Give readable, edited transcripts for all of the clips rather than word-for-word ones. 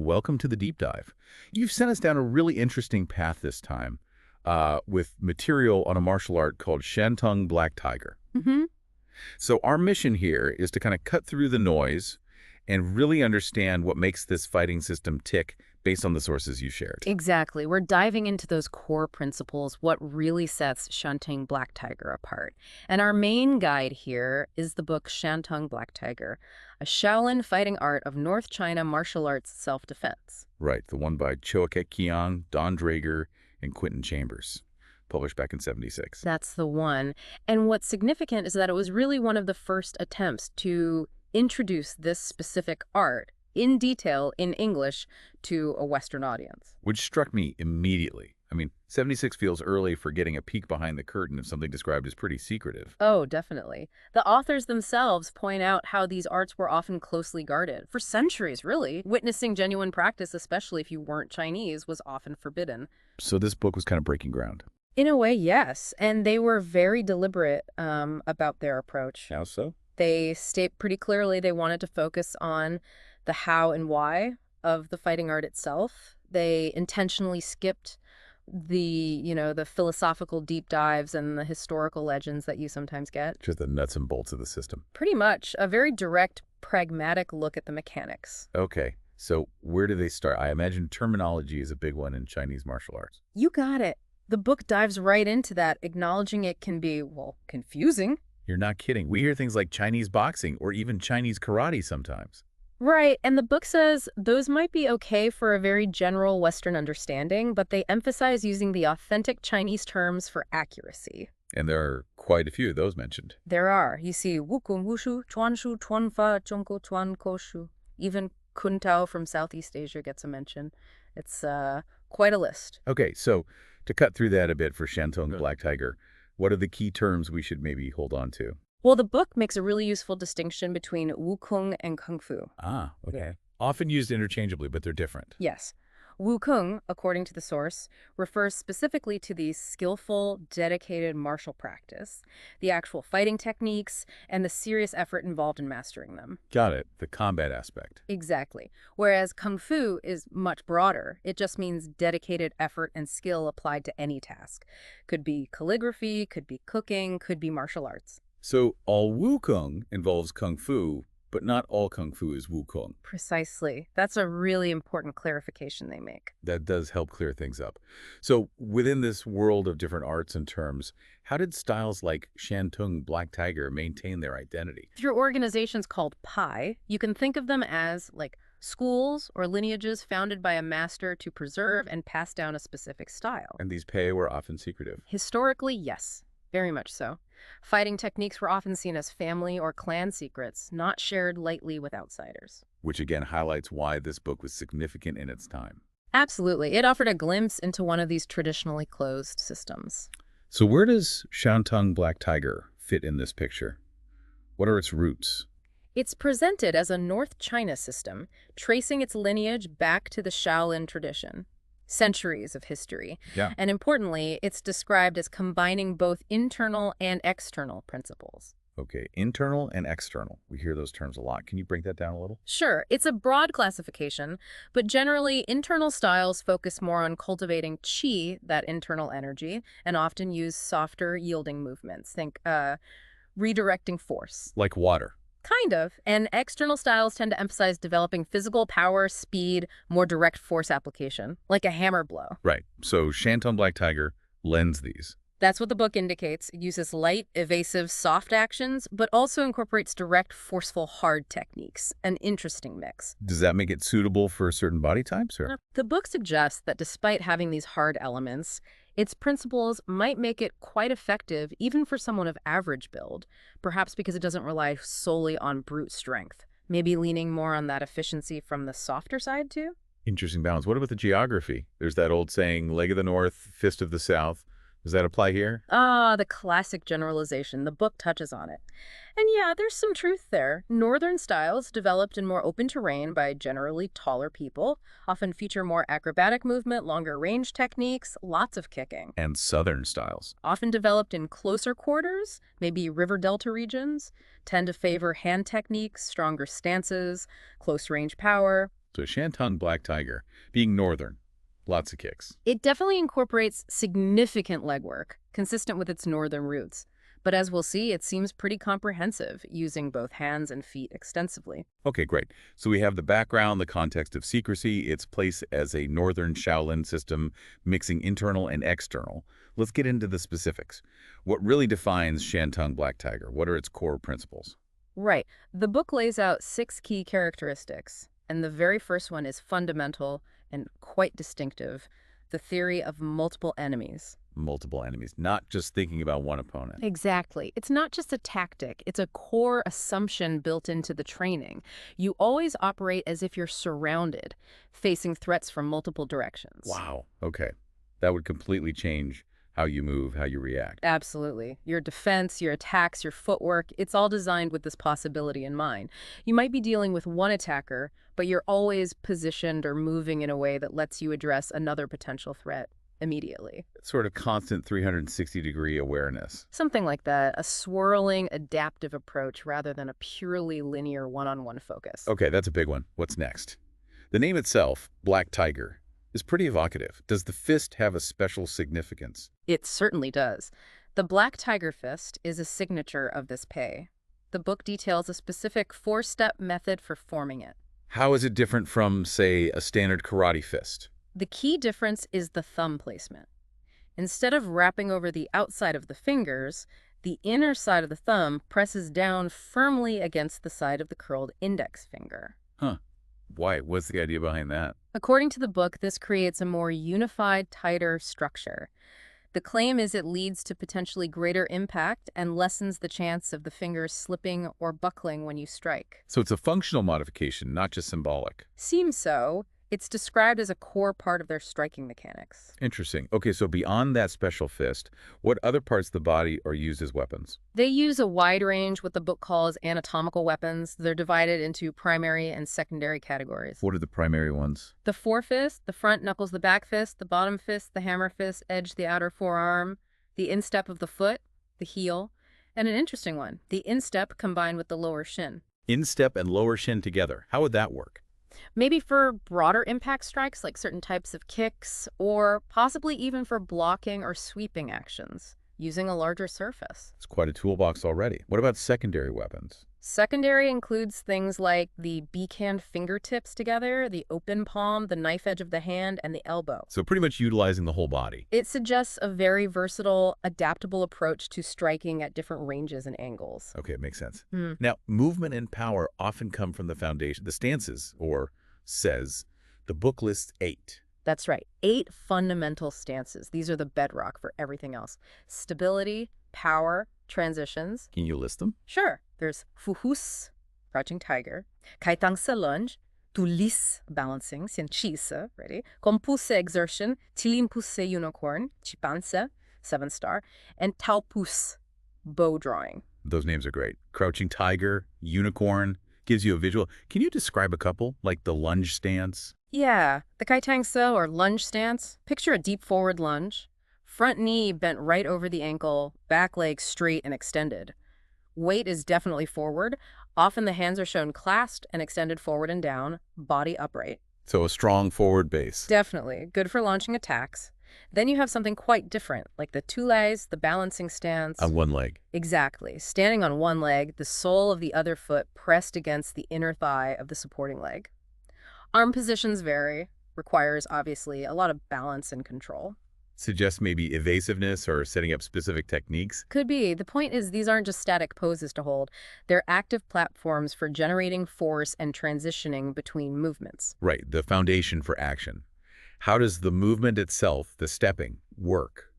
welcome to the deep dive. You've sent us down a really interesting path this time with material on a martial art called Shantung Black Tiger. Mm-hmm. So our mission here is to kind of cut through the noise and really understand what makes this fighting system tick based on the sources you shared. Exactly. We're diving into those core principles, what really sets Shantung Black Tiger apart. And our main guide here is the book Shantung Black Tiger, a Shaolin fighting art of North China martial arts self-defense. Right, the one by Tjoa Khek Kiong, Donn Draeger, and Quintin Chambers, published back in '76. That's the one. And what's significant is that it was really one of the first attempts to introduce this specific art in detail in English to a Western audience. Which struck me immediately. I mean, '76 feels early for getting a peek behind the curtain of something described as pretty secretive. Oh, definitely. The authors themselves point out how these arts were often closely guarded. For centuries, really. Witnessing genuine practice, especially if you weren't Chinese, was often forbidden. So this book was kind of breaking ground. In a way, yes. And they were very deliberate about their approach. How so? They state pretty clearly they wanted to focus on the how and why of the fighting art itself. They intentionally skipped the philosophical deep dives and the historical legends that you sometimes get. Just the nuts and bolts of the system. Pretty much. A very direct, pragmatic look at the mechanics. Okay, so where do they start? I imagine terminology is a big one in Chinese martial arts. You got it. The book dives right into that, acknowledging it can be, well, confusing. You're not kidding. We hear things like Chinese boxing or even Chinese karate sometimes. Right, and the book says those might be okay for a very general Western understanding, but they emphasize using the authentic Chinese terms for accuracy. And there are quite a few of those mentioned. There are. You see Wukun Wushu, Chuanshu, Chuanfa, Zhongko Chuan Koshu. Even Kun Tao from Southeast Asia gets a mention. It's quite a list. Okay, so to cut through that a bit for Shantung Black Tiger, what are the key terms we should maybe hold on to? Well, the book makes a really useful distinction between Wukong and Kung Fu. Ah, okay. Often used interchangeably, but they're different. Yes. Wukong, according to the source, refers specifically to the skillful, dedicated martial practice, the actual fighting techniques, and the serious effort involved in mastering them. Got it. The combat aspect. Exactly. Whereas Kung Fu is much broader. It just means dedicated effort and skill applied to any task. Could be calligraphy, could be cooking, could be martial arts. So all Wukong involves Kung Fu, but not all Kung Fu is Wukong. Precisely. That's a really important clarification they make. That does help clear things up. So within this world of different arts and terms, how did styles like Shantung Black Tiger maintain their identity? Through organizations called Pai, you can think of them as like schools or lineages founded by a master to preserve and pass down a specific style. And these Pai were often secretive. Historically, yes. Very much so. Fighting techniques were often seen as family or clan secrets, not shared lightly with outsiders. Which again highlights why this book was significant in its time. Absolutely. It offered a glimpse into one of these traditionally closed systems. So where does Shantung Black Tiger fit in this picture? What are its roots? It's presented as a North China system, tracing its lineage back to the Shaolin tradition. Centuries of history. Yeah. And importantly, it's described as combining both internal and external principles. Okay, internal and external. We hear those terms a lot. Can you break that down a little? Sure, it's a broad classification, but generally internal styles focus more on cultivating qi, that internal energy, and often use softer, yielding movements. Think redirecting force. Like water. Kind of. And external styles tend to emphasize developing physical power, speed, more direct force application, like a hammer blow. Right. So Shantung Black Tiger lends these. That's what the book indicates. It uses light, evasive, soft actions, but also incorporates direct, forceful, hard techniques. An interesting mix. Does that make it suitable for certain body types? Or? The book suggests that despite having these hard elements, its principles might make it quite effective even for someone of average build, perhaps because it doesn't rely solely on brute strength, maybe leaning more on that efficiency from the softer side too? Interesting balance. What about the geography? There's that old saying, leg of the north, fist of the south. Does that apply here? Ah, the classic generalization. The book touches on it. And yeah, there's some truth there. Northern styles, developed in more open terrain by generally taller people, often feature more acrobatic movement, longer range techniques, lots of kicking. And southern styles. Often developed in closer quarters, maybe river delta regions, tend to favor hand techniques, stronger stances, close range power. So Shantung Black Tiger, being northern, lots of kicks. It definitely incorporates significant legwork, consistent with its northern roots. But as we'll see, it seems pretty comprehensive, using both hands and feet extensively. Okay, great. So we have the background, the context of secrecy, its place as a Northern Shaolin system, mixing internal and external. Let's get into the specifics. What really defines Shantung Black Tiger? What are its core principles? Right. The book lays out 6 key characteristics, and the very first one is fundamental and quite distinctive: the theory of multiple enemies. Multiple enemies, not just thinking about one opponent. Exactly. It's not just a tactic, it's a core assumption built into the training. You always operate as if you're surrounded, facing threats from multiple directions. Wow. Okay. That would completely change how you move, how you react. Absolutely. Your defense, your attacks, your footwork, it's all designed with this possibility in mind. You might be dealing with one attacker, but you're always positioned or moving in a way that lets you address another potential threat immediately. Sort of constant 360-degree awareness. Something like that, a swirling, adaptive approach rather than a purely linear one-on-one focus. Okay, that's a big one. What's next? The name itself, Black Tiger, is pretty evocative. Does the fist have a special significance? It certainly does. The Black Tiger Fist is a signature of this pei. The book details a specific 4-step method for forming it. How is it different from, say, a standard karate fist? The key difference is the thumb placement. Instead of wrapping over the outside of the fingers, the inner side of the thumb presses down firmly against the side of the curled index finger. Huh. Why? What's the idea behind that? According to the book, this creates a more unified, tighter structure. The claim is it leads to potentially greater impact and lessens the chance of the fingers slipping or buckling when you strike. So it's a functional modification, not just symbolic. Seems so. It's described as a core part of their striking mechanics. Interesting. Okay, so beyond that special fist, what other parts of the body are used as weapons? They use a wide range, what the book calls anatomical weapons. They're divided into primary and secondary categories. What are the primary ones? The forefist, the front knuckles, the back fist, the bottom fist, the hammer fist, edge, the outer forearm, the instep of the foot, the heel, and an interesting one, the instep combined with the lower shin. Instep and lower shin together. How would that work? Maybe for broader impact strikes like certain types of kicks, or possibly even for blocking or sweeping actions, using a larger surface. It's quite a toolbox already. What about secondary weapons? Secondary includes things like the beak-hand fingertips together, the open palm, the knife edge of the hand, and the elbow. So pretty much utilizing the whole body. It suggests a very versatile, adaptable approach to striking at different ranges and angles. Okay, it makes sense. Now, movement and power often come from the foundation, the stances, or says. The book lists 8. That's right. 8 fundamental stances. These are the bedrock for everything else. Stability, power, transitions. Can you list them? Sure. There's fuhus, crouching tiger, kaitangsa lunge, tulis, balancing, sienchisa, ready, kompuse exertion, tilimpuse unicorn, chipansa, 7-star, and taupus, bow drawing. Those names are great. Crouching tiger, unicorn, gives you a visual. Can you describe a couple, like the lunge stance? Yeah, the kaitangsa or lunge stance. Picture a deep forward lunge. Front knee bent right over the ankle, back leg straight and extended. Weight is definitely forward. Often the hands are shown clasped and extended forward and down, body upright. So a strong forward base. Definitely. Good for launching attacks. Then you have something quite different, like the tules, the balancing stance. On one leg. Exactly. Standing on one leg, the sole of the other foot pressed against the inner thigh of the supporting leg. Arm positions vary. Requires, obviously, a lot of balance and control. Suggests maybe evasiveness or setting up specific techniques? Could be. The point is these aren't just static poses to hold. They're active platforms for generating force and transitioning between movements. Right, the foundation for action. How does the movement itself, the stepping, work?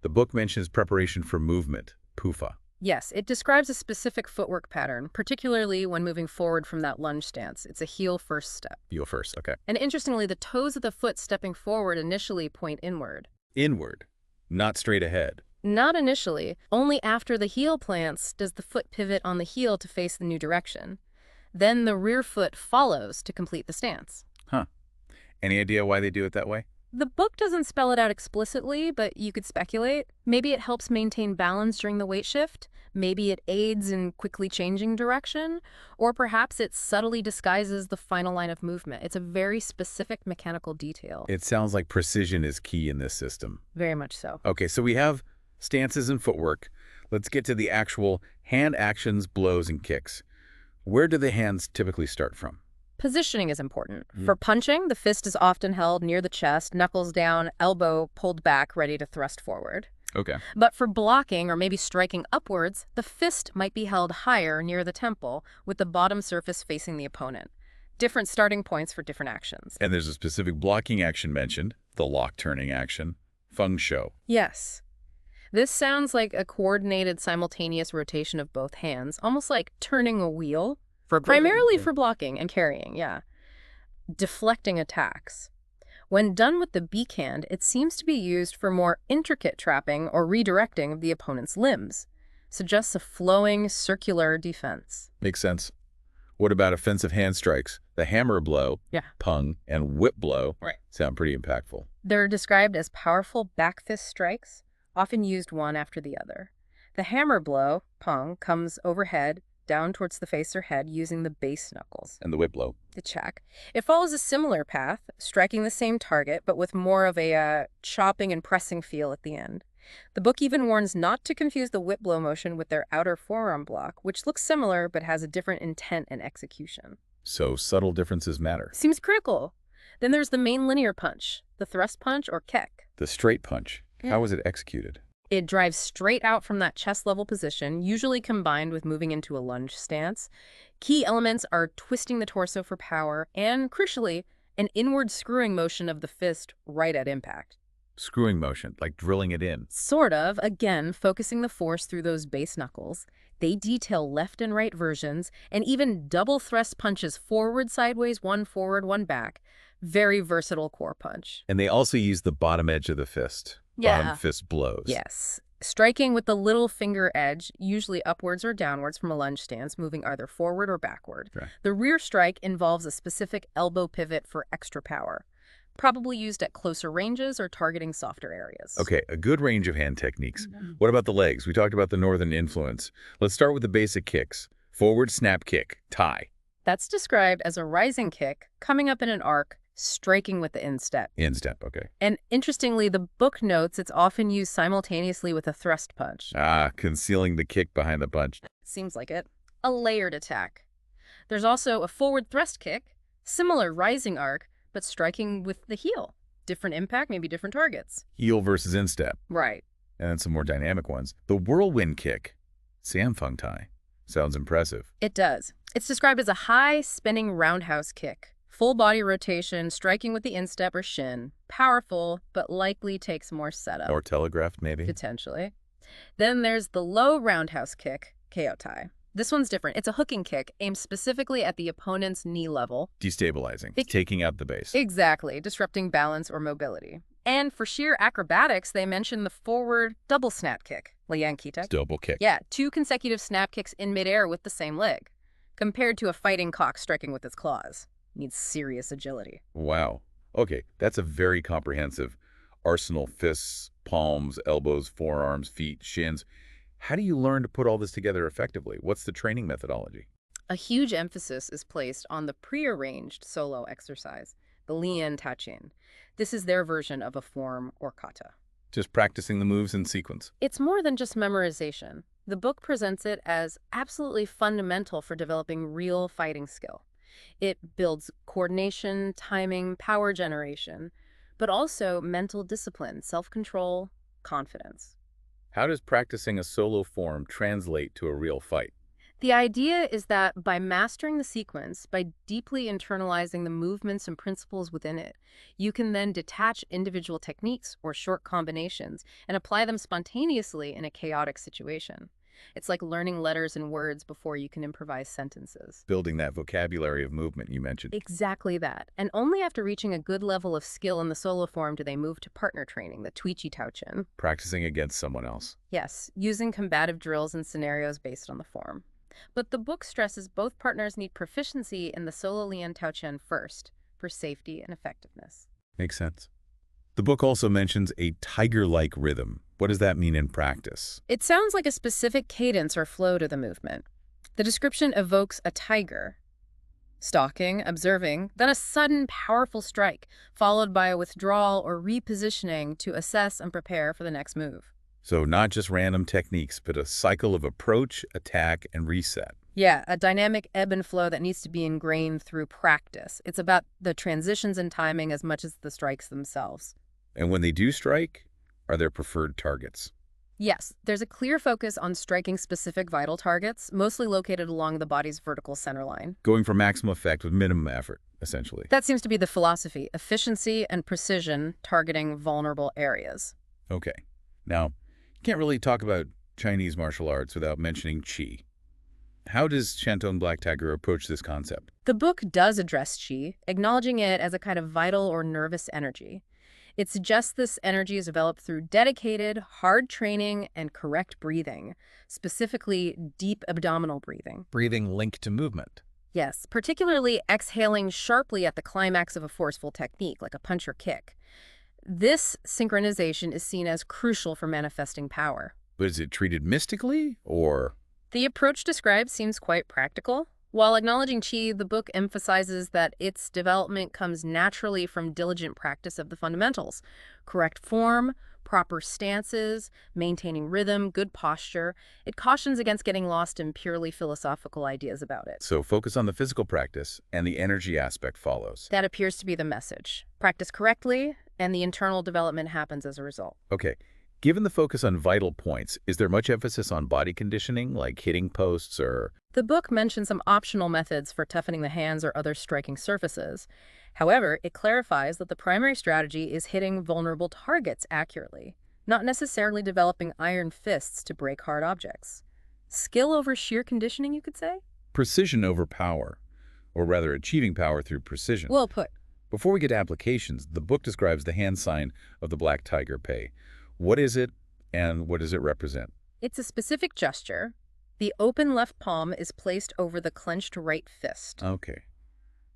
The book mentions preparation for movement, pufa. Yes, it describes a specific footwork pattern, particularly when moving forward from that lunge stance. It's a heel-first step. Heel first, okay. And interestingly, the toes of the foot stepping forward initially point inward. Inward, not straight ahead. Not initially. Only after the heel plants does the foot pivot on the heel to face the new direction. Then the rear foot follows to complete the stance. Huh. Any idea why they do it that way? The book doesn't spell it out explicitly, but you could speculate. Maybe it helps maintain balance during the weight shift. Maybe it aids in quickly changing direction. Or perhaps it subtly disguises the final line of movement. It's a very specific mechanical detail. It sounds like precision is key in this system. Very much so. Okay, so we have stances and footwork. Let's get to the actual hand actions, blows, and kicks. Where do the hands typically start from? Positioning is important. For punching, the fist is often held near the chest, knuckles down, elbow pulled back, ready to thrust forward. Okay. But for blocking or maybe striking upwards, the fist might be held higher near the temple with the bottom surface facing the opponent. Different starting points for different actions. And there's a specific blocking action mentioned, the lock-turning action, feng shou. Yes. This sounds like a coordinated simultaneous rotation of both hands, almost like turning a wheel. Primarily for blocking and carrying, yeah. Deflecting attacks. When done with the beak hand, it seems to be used for more intricate trapping or redirecting of the opponent's limbs. Suggests a flowing, circular defense. Makes sense. What about offensive hand strikes? The hammer blow, pung, and whip blow sound pretty impactful. They're described as powerful back fist strikes, often used one after the other. The hammer blow, pung, comes overhead, down towards the face or head using the base knuckles. And the whip blow. The check. It follows a similar path, striking the same target, but with more of a chopping and pressing feel at the end. The book even warns not to confuse the whip blow motion with their outer forearm block, which looks similar but has a different intent and execution. So subtle differences matter. Seems critical. Then there's the main linear punch, the thrust punch or kek. The straight punch. How is it executed? It drives straight out from that chest-level position, usually combined with moving into a lunge stance. Key elements are twisting the torso for power and, crucially, an inward screwing motion of the fist right at impact. Screwing motion, like drilling it in. Sort of, again, focusing the force through those base knuckles. They detail left and right versions, and even double thrust punches forward, sideways, one forward, one back. Very versatile core punch. And they also use the bottom edge of the fist. Bottom fist blows. Yes. Striking with the little finger edge, usually upwards or downwards from a lunge stance, moving either forward or backward. Okay. The rear strike involves a specific elbow pivot for extra power, probably used at closer ranges or targeting softer areas. Okay, a good range of hand techniques. What about the legs? We talked about the northern influence. Let's start with the basic kicks. Forward snap kick, tie. That's described as a rising kick, coming up in an arc, striking with the instep. Instep, okay. And interestingly, the book notes it's often used simultaneously with a thrust punch. Concealing the kick behind the punch. Seems like it. A layered attack. There's also a forward thrust kick, similar rising arc, but striking with the heel. Different impact, maybe different targets. Heel versus instep. Right. And then some more dynamic ones. The whirlwind kick, Samfeng Tai. Sounds impressive. It does. It's described as a high spinning roundhouse kick. Full body rotation, striking with the instep or shin. Powerful, but likely takes more setup. More telegraphed, maybe? Potentially. Then there's the low roundhouse kick, Kyo Tai. This one's different. It's a hooking kick aimed specifically at the opponent's knee level. Destabilizing, taking out the base. Exactly, disrupting balance or mobility. And for sheer acrobatics, they mention the forward double snap kick, Liang Kitek. Double kick. Yeah, 2 consecutive snap kicks in midair with the same leg, compared to a fighting cock striking with its claws. Needs serious agility. Wow. Okay, that's a very comprehensive arsenal: fists, palms, elbows, forearms, feet, shins. How do you learn to put all this together effectively? What's the training methodology? A huge emphasis is placed on the prearranged solo exercise, the Lian Tachin. This is their version of a form or kata. Just practicing the moves in sequence. It's more than just memorization. The book presents it as absolutely fundamental for developing real fighting skill. It builds coordination, timing, power generation, but also mental discipline, self-control, confidence. How does practicing a solo form translate to a real fight? The idea is that by mastering the sequence, by deeply internalizing the movements and principles within it, you can then detach individual techniques or short combinations and apply them spontaneously in a chaotic situation. It's like learning letters and words before you can improvise sentences. Building that vocabulary of movement you mentioned. Exactly that. And only after reaching a good level of skill in the solo form do they move to partner training, the Twichi Taochin. Practicing against someone else. Yes, using combative drills and scenarios based on the form. But the book stresses both partners need proficiency in the solo Lian Taochin first, for safety and effectiveness. Makes sense. The book also mentions a tiger-like rhythm. What does that mean in practice? It sounds like a specific cadence or flow to the movement. The description evokes a tiger, stalking, observing, then a sudden, powerful strike, followed by a withdrawal or repositioning to assess and prepare for the next move. So not just random techniques, but a cycle of approach, attack, and reset. Yeah, a dynamic ebb and flow that needs to be ingrained through practice. It's about the transitions and timing as much as the strikes themselves. And when they do strike, are there preferred targets? Yes, there's a clear focus on striking specific vital targets, mostly located along the body's vertical center line. Going for maximum effect with minimum effort, essentially. That seems to be the philosophy: efficiency and precision targeting vulnerable areas. Okay. Now, you can't really talk about Chinese martial arts without mentioning Qi. How does Shantung Black Tiger approach this concept? The book does address qi, acknowledging it as a kind of vital or nervous energy. It suggests this energy is developed through dedicated, hard training and correct breathing, specifically deep abdominal breathing. Breathing linked to movement. Yes, particularly exhaling sharply at the climax of a forceful technique, like a punch or kick. This synchronization is seen as crucial for manifesting power. But is it treated mystically, or...? The approach described seems quite practical. While acknowledging qi, the book emphasizes that its development comes naturally from diligent practice of the fundamentals: correct form, proper stances, maintaining rhythm, good posture. It cautions against getting lost in purely philosophical ideas about it. So focus on the physical practice, and the energy aspect follows. That appears to be the message. Practice correctly, and the internal development happens as a result. Okay. Given the focus on vital points, is there much emphasis on body conditioning, like hitting posts or... The book mentions some optional methods for toughening the hands or other striking surfaces. However, it clarifies that the primary strategy is hitting vulnerable targets accurately, not necessarily developing iron fists to break hard objects. Skill over sheer conditioning, you could say? Precision over power, or rather achieving power through precision. Well put. Before we get to applications, the book describes the hand sign of the Black Tiger Pei. What is it, and what does it represent? It's a specific gesture. The open left palm is placed over the clenched right fist. Okay.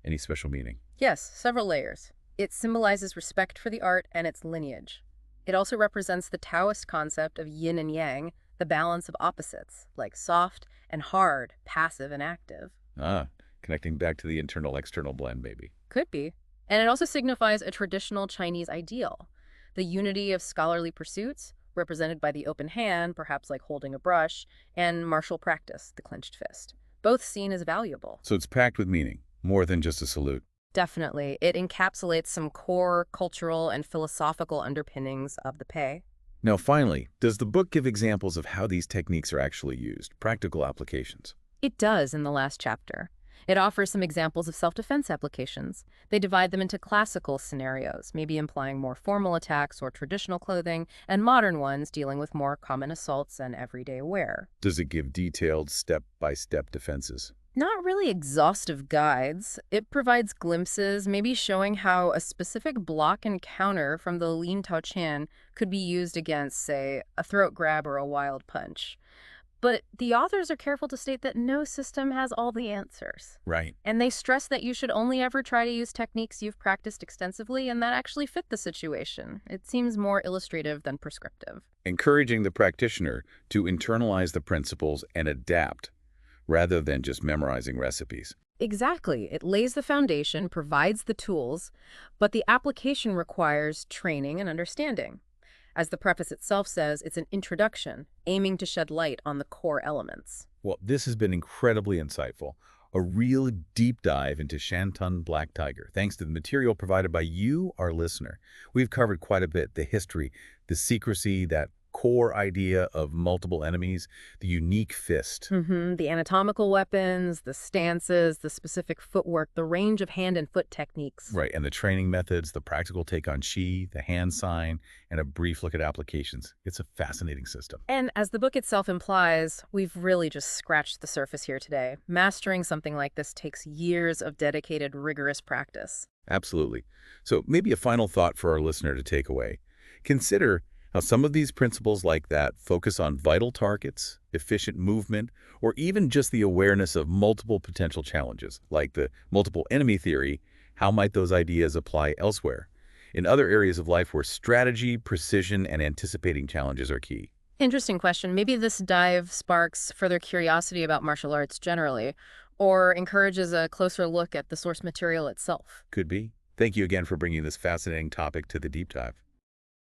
Any special meaning? Yes, several layers. It symbolizes respect for the art and its lineage. It also represents the Taoist concept of yin and yang, the balance of opposites, like soft and hard, passive and active. Ah, connecting back to the internal-external blend, maybe. Could be. And it also signifies a traditional Chinese ideal: the unity of scholarly pursuits, represented by the open hand, perhaps like holding a brush, and martial practice, the clenched fist, both seen as valuable. So it's packed with meaning, more than just a salute. Definitely. It encapsulates some core cultural and philosophical underpinnings of the Pei. Now, finally, does the book give examples of how these techniques are actually used, practical applications? It does in the last chapter. It offers some examples of self-defense applications. They divide them into classical scenarios, maybe implying more formal attacks or traditional clothing, and modern ones dealing with more common assaults and everyday wear. Does it give detailed step-by-step defenses? Not really exhaustive guides. It provides glimpses, maybe showing how a specific block and counter from the Lin Tao Chan could be used against, say, a throat grab or a wild punch. But the authors are careful to state that no system has all the answers. Right. And they stress that you should only ever try to use techniques you've practiced extensively and that actually fit the situation. It seems more illustrative than prescriptive. Encouraging the practitioner to internalize the principles and adapt, rather than just memorizing recipes. Exactly. It lays the foundation, provides the tools, but the application requires training and understanding. As the preface itself says, it's an introduction, aiming to shed light on the core elements. Well, this has been incredibly insightful. A real deep dive into Shantung Black Tiger, thanks to the material provided by you, our listener. We've covered quite a bit: the history, the secrecy, that core idea of multiple enemies, the unique fist. The anatomical weapons, the stances, the specific footwork, the range of hand and foot techniques. Right, and the training methods, the practical take on Qi, the hand sign, and a brief look at applications. It's a fascinating system. And as the book itself implies, we've really just scratched the surface here today. Mastering something like this takes years of dedicated, rigorous practice. Absolutely. So maybe a final thought for our listener to take away. Consider how some of these principles like that focus on vital targets, efficient movement, or even just the awareness of multiple potential challenges, like the multiple enemy theory. How might those ideas apply elsewhere? in other areas of life where strategy, precision, and anticipating challenges are key? Interesting question. Maybe this dive sparks further curiosity about martial arts generally, or encourages a closer look at the source material itself. Could be. Thank you again for bringing this fascinating topic to the deep dive.